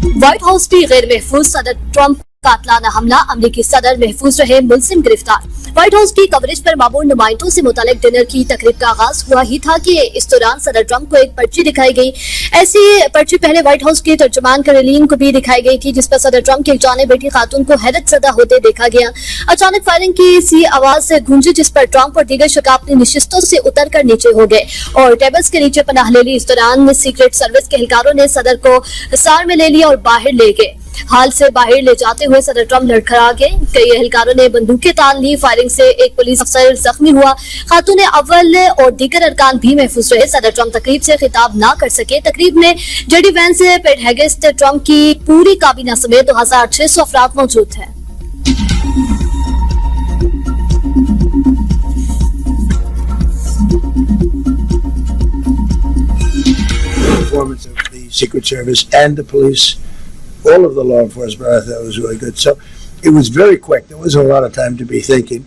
White house की गैर महफूज सदर ट्रंप कातलाना हमला, अमरीकी सदर महफूज रहे, मुलजिम गिरफ्तार। व्हाइट हाउस की कवरेज पर मामूल नुमाइंदों से मुतालिक डिनर की तकरीब का आगाज हुआ ही था कि इस दौरान सदर ट्रंप को एक पर्ची दिखाई गई। ऐसी पर्ची पहले व्हाइट हाउस की तर्जुमान कैरोलिन को भी दिखाई गई थी, जिस पर सदर ट्रंप की एक जाने बेटी खातून को हैरत ज़दा होते देखा गया। अचानक फायरिंग की सी आवाज से गूंजी, जिस पर ट्रंप और दीगर शुरा अपनी निशिस्तों से उतर कर नीचे हो गए और टेबल्स के नीचे पनाह ले ली। इस दौरान सीक्रेट सर्विस के एहलकारों ने सदर को सार में ले लिया और बाहर ले गए। हाल से बाहर ले जाते हुए सदर ट्रंप लड़खड़ा गए। कई एहलकारों ने बंदूकें तान ली। फायरिंग से एक पुलिस अफसर जख्मी हुआ। खातून अव्वल और दीगर अरकान भी महफूज रहे। सदर ट्रंप तकरीब से खिताब ना कर सके। तकरीब में जेडी वेंस, पेट हेगेस्ट, ट्रंप की पूरी काबीना समेत 2600 अफराद मौजूद हैं। Performance of the Secret Service and the police, all of the law enforcement, I thought was really good. So it was very quick. There wasn't a lot of time to be thinking.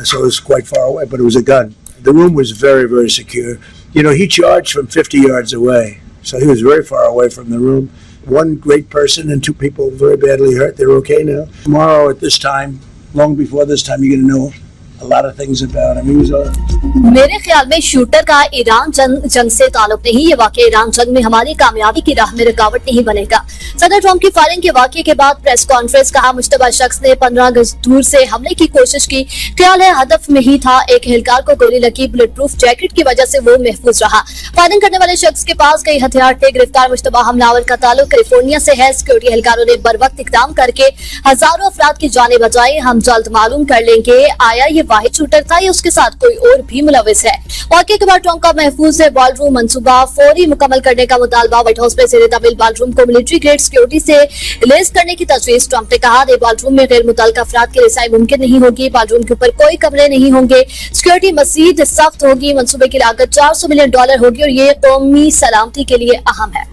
So it was quite far away, but it was a gun. The room was very, very secure. You know, he charged from 50 yards away. So he was very far away from the room. One great person and 2 people very badly hurt. They're okay now. Tomorrow at this time, long before this time, you're going to know a lot of things about him. He was मेरे ख्याल में shooter का Iran जंग से ताल्लुक नहीं। ये वाकई ईरान जंग में हमारी कामयाबी की राह में रुकावट नहीं बनेगा। सदर ट्रंप की फायरिंग के वाकये के बाद प्रेस कॉन्फ्रेंस कहा, मुश्तबा शख्स ने 15 गज दूर से हमले की कोशिश की। ख्याल है हदफ में ही था। एक एहलकार को गोली लगी। बुलेट प्रूफ जैकेट की वजह से वो महफूज रहा। फायरिंग करने वाले शख्स के पास कई हथियार थे। गिरफ्तार मुश्तबा हमलावर का ताल्लुक कैलिफोर्निया से है। सिक्योरिटी एहलकारों ने बर वक्त इकदाम करके हजारों अफराद की जानें बचाई। हम जल्द मालूम कर लेंगे आया ये वाहिद शूटर था या उसके साथ कोई और भी मुलविस है। वाकये के बाद ट्रंप का महफूज बॉलरूम मंसूबा फौरी मुकम्मल करने का मुतालबा। व्हाइट हाउस में ज़ेरे तमील बॉलरूम को मिलिट्री ग्रेड सिक्योरिटी से लेस करने की तजवीज। ट्रंप ने कहा, बॉलरूम में गैर मुतल्लिका अफराद की रिसाई मुमकिन नहीं होगी। बॉलरूम के ऊपर कोई कमरे नहीं होंगे। सिक्योरिटी मजीद सख्त होगी। मंसूबे की लागत $400 मिलियन होगी और ये कौमी सलामती के लिए अहम है।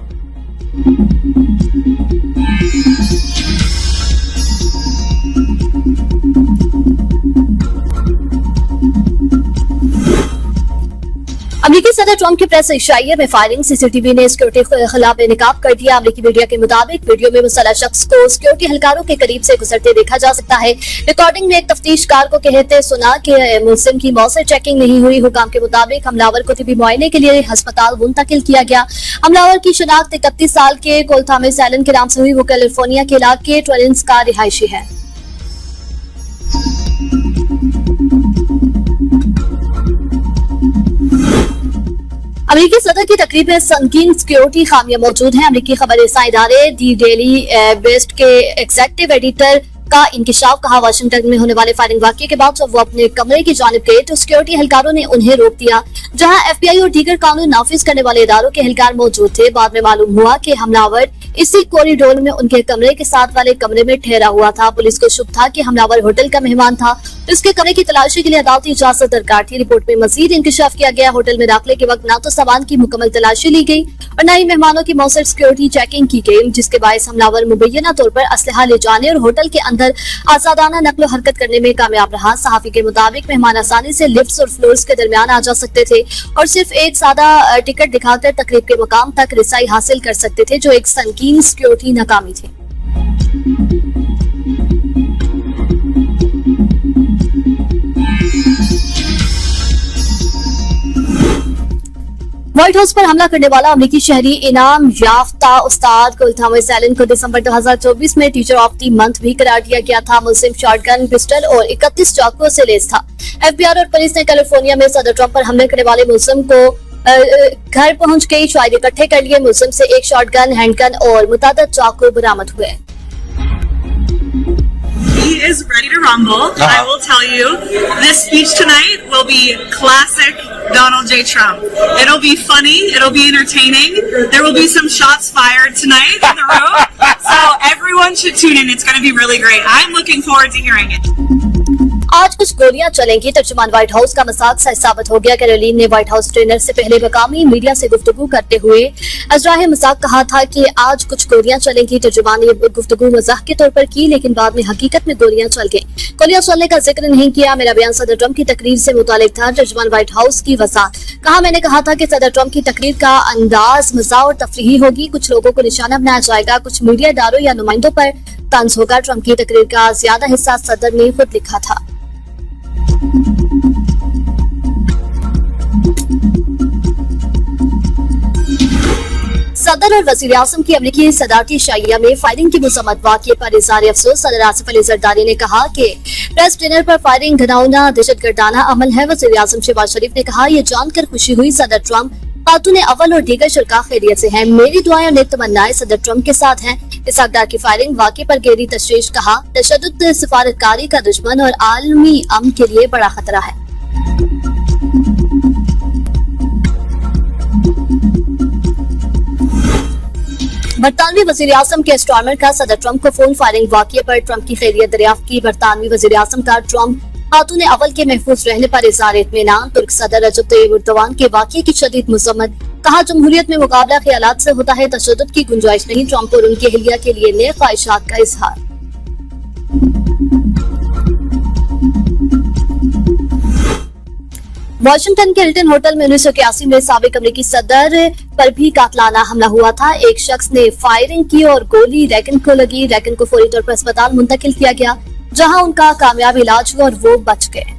अमेरिकी सदर ट्रंप की प्रेस इशाइये में फायरिंग, सीसीटीवी ने सिक्योरिटी के खिलाफ बेनकाब कर दिया। अमेरिकी मीडिया के मुताबिक वीडियो में मुसल्लह शख्स को सिक्योरिटी एहलकारों के करीब से गुजरते देखा जा सकता है। रिकॉर्डिंग में एक तफ्तीशकार को कहते सुना कि मुस्लिम की मौसर चेकिंग नहीं हुई। हुकाम के मुताबिक हमलावर को तिबी मुआयने के लिए अस्पताल मुंतकिल किया गया। हमलावर की शनाख्त 31 साल के कोलथामिस एलन के नाम से हुई। वो कैलिफोर्निया के इलाके ट्वेलिंस का रिहायशी है। अमेरिकी सदर की तकरीब में संगीन सिक्योरिटी खामियां मौजूद हैं। अमेरिकी खबर रसां इदारे दी डेली बेस्ट के एग्जीक्यूटिव एडिटर का इंकिशाफ। कहा, वाशिंगटन में होने वाले फायरिंग वाकये के बाद जब वो अपने कमरे की जानिब गए तो सिक्योरिटी एहलकारों ने उन्हें रोक दिया, जहां FBI और दीगर कानून नाफिज करने वाले इदारों के एहलकार मौजूद थे। बाद में मालूम हुआ कि हमलावर इसी कॉरिडोर में उनके कमरे के साथ वाले कमरे में ठहरा हुआ था। पुलिस को शुभ था कि हमलावर होटल का मेहमान था। इसके कमरे की तलाशी के लिए अदालती इजाजत दरकार थी। रिपोर्ट में मजीद इंकिशाफ किया गया, होटल में दाखिले के वक्त न तो सामान की मुकम्मल तलाशी ली गई और न ही मेहमानों की मौसर सिक्योरिटी चेकिंग की गई, जिसके बायस हमलावर मुबैना तौर पर असलहा ले जाने और होटल के अंदर आजादाना नकलो हरकत करने में कामयाब रहा। सहाफी के मुताबिक मेहमान आसानी से लिफ्ट्स और फ्लोर्स के दरमियान आ जा सकते थे और सिर्फ एक सादा टिकट दिखाकर तकरीब के मकाम तक रिसाई हासिल कर सकते थे, जो एक संगीन सिक्योरिटी नाकामी थी। व्हाइट हाउस पर हमला करने वाला अमेरिकी शहरी इनाम याफ्ता उस्ताद कोलथामिस एलन को दिसंबर 2024 में टीचर ऑफ द मंथ भी करार दिया गया था। मुस्लिम शॉटगन, पिस्टल और 31 चाकुओं से लैस था। FBI और पुलिस ने कैलिफोर्निया में सदर ट्रंप पर हमले करने वाले मुस्लिम को घर पहुंच गई शवाहिद इकट्ठे कर लिए। मुस्लिम से एक शॉटगन, हैंडगन और मुतादद चाकू बरामद हुए। He is ready to rumble. I will tell you, this speech tonight will be classic Donald J. Trump. It'll be funny. It'll be entertaining. There will be some shots fired tonight in the room. So everyone should tune in. It's going to be really great. I'm looking forward to hearing it. आज कुछ गोलियां चलेंगी, तर्जुमान white house का मजाक सच साबित हो गया। Caroline ने व्हाइट हाउस ट्रेनर से पहले मकामी मीडिया से गुफ्तगू करते हुए अजराह मजाक कहा था कि आज कुछ गोलियां चलेंगी। तर्जुमान ने गुफ्तगू मजाक के तौर पर की, लेकिन बाद में हकीकत में गोलियां चल गई। गोलियां चलने का जिक्र नहीं किया। मेरा बयान सदर ट्रंप की तकरीर से मुतालिक था। तर्जुमान व्हाइट हाउस की वजाहत कहा, मैंने कहा था कि सदर ट्रंप की तकरीर का अंदाज मज़ा और तफरीही होगी, कुछ लोगों को निशाना बनाया जाएगा, कुछ मीडिया इदारों या नुमाइंदों पर तंज होगा। ट्रंप की तकरीर का ज्यादा हिस्सा सदर ने खुद लिखा था। सदर और वज़ीर आज़म की अमरीकी सदारती शाइया में फायरिंग की मुसम्मत वाक़े पर इज़हार अफसोस। सदर आसिफ अली ज़रदारी ने कहा कि प्रेस डिनर पर फायरिंग घिनौना दहशतगर्दाना अमल है। वज़ीर आज़म शहबाज शरीफ ने कहा, यह जानकर खुशी हुई सदर ट्रंप खातून अव्वल और दीगर शुरका खैरियत से हैं। मेरी दुआएं और नेक तमन्नाएं सदर ट्रंप के साथ हैं। इस हकदार की फायरिंग वाक़े पर गहरी तशवीश। कहा, तशद्दुद सिफारतकारी का दुश्मन और आलमी अमन के लिए बड़ा खतरा है। बरतानवी वज़ीर आज़म के स्टॉर्मर का सदर ट्रंप को फोन। फायरिंग वाक़े पर ट्रंप की खैरियत दरियाफ्त की। बरतानवी वज़ीर आज़म का ट्रंप खातून अव्वल के महफूज रहने पर इज़हार इत्मीनान। तुर्क सदर रजब तय्यिब एर्दोगान के वाक़े की शदीद मुज़म्मत। कहा, जमहूरियत में मुकाबला ख्यालात से होता है, तशद्दुद की गुंजाइश नहीं। ट्रंप और उनकी अहलिया के लिए नए ख्वाहिशात का इजहार। वाशिंगटन के हिल्टन होटल में 1981 में साबिक अमेरिकी सदर पर भी कातलाना हमला हुआ था। एक शख्स ने फायरिंग की और गोली रैगन को लगी। रैगन को फौरी तौर पर अस्पताल मुंतकिल किया गया, जहां उनका कामयाब इलाज हुआ और वो बच गए।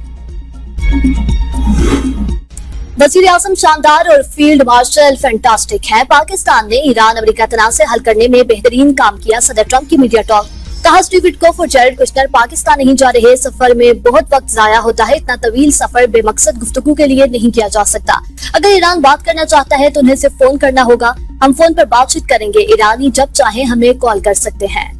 वज़ीर आज़म शानदार और फील्ड मार्शल फैंटास्टिक हैं। पाकिस्तान ने ईरान अमेरिका तनाज़ से हल करने में बेहतरीन काम किया। सदर ट्रंप की मीडिया टॉक। कहा, स्टीव विटकोफ और जेरेड कुशनर पाकिस्तान नहीं जा रहे। सफर में बहुत वक्त जाया होता है। इतना तवील सफर बेमकसद गुफ्तगू के लिए नहीं किया जा सकता। अगर ईरान बात करना चाहता है तो उन्हें सिर्फ फोन करना होगा। हम फोन पर बातचीत करेंगे। ईरानी जब चाहे हमें कॉल कर सकते हैं।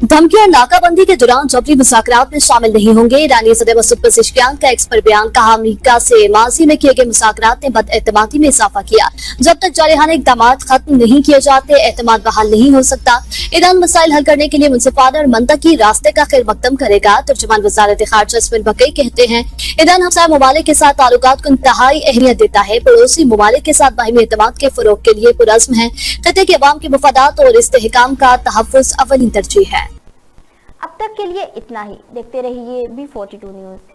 धमकी और नाकाबंदी के दौरान जबरी मुज़ाकरात में शामिल नहीं होंगे। ईरानी सदर मसूद पेज़ेश्कियान का एक्स पर बयान। कहा, अमेरिका से माजी में किए गए मुज़ाकरात ने बदएतमादी में इजाफा किया। जब तक जारहाना इक़दामात खत्म नहीं किए जाते, एतमाद बहाल नहीं हो सकता। ईरान मसाइल हल करने के लिए मुनसिफाना और मंतकी रास्ते का खैर मकदम करेगा। तर्जुमान वज़ारत ख़ारिजा इस्माइल बक़ई कहते हैं, ईरान हमसाया ममालिक के साथ ताल्लुकात को इंतहाई अहमियत देता है। पड़ोसी ममालिक के साथ बाहिमी एतमाद के फ़रोग़ के लिए पुरज़्म है। खित्ते के अवाम के मफादात और इस्तेहकाम का तहफ़्फ़ुज़ अव्वलीन तरजीह है। अब तक के लिए इतना ही। देखते रहिए B42 न्यूज़।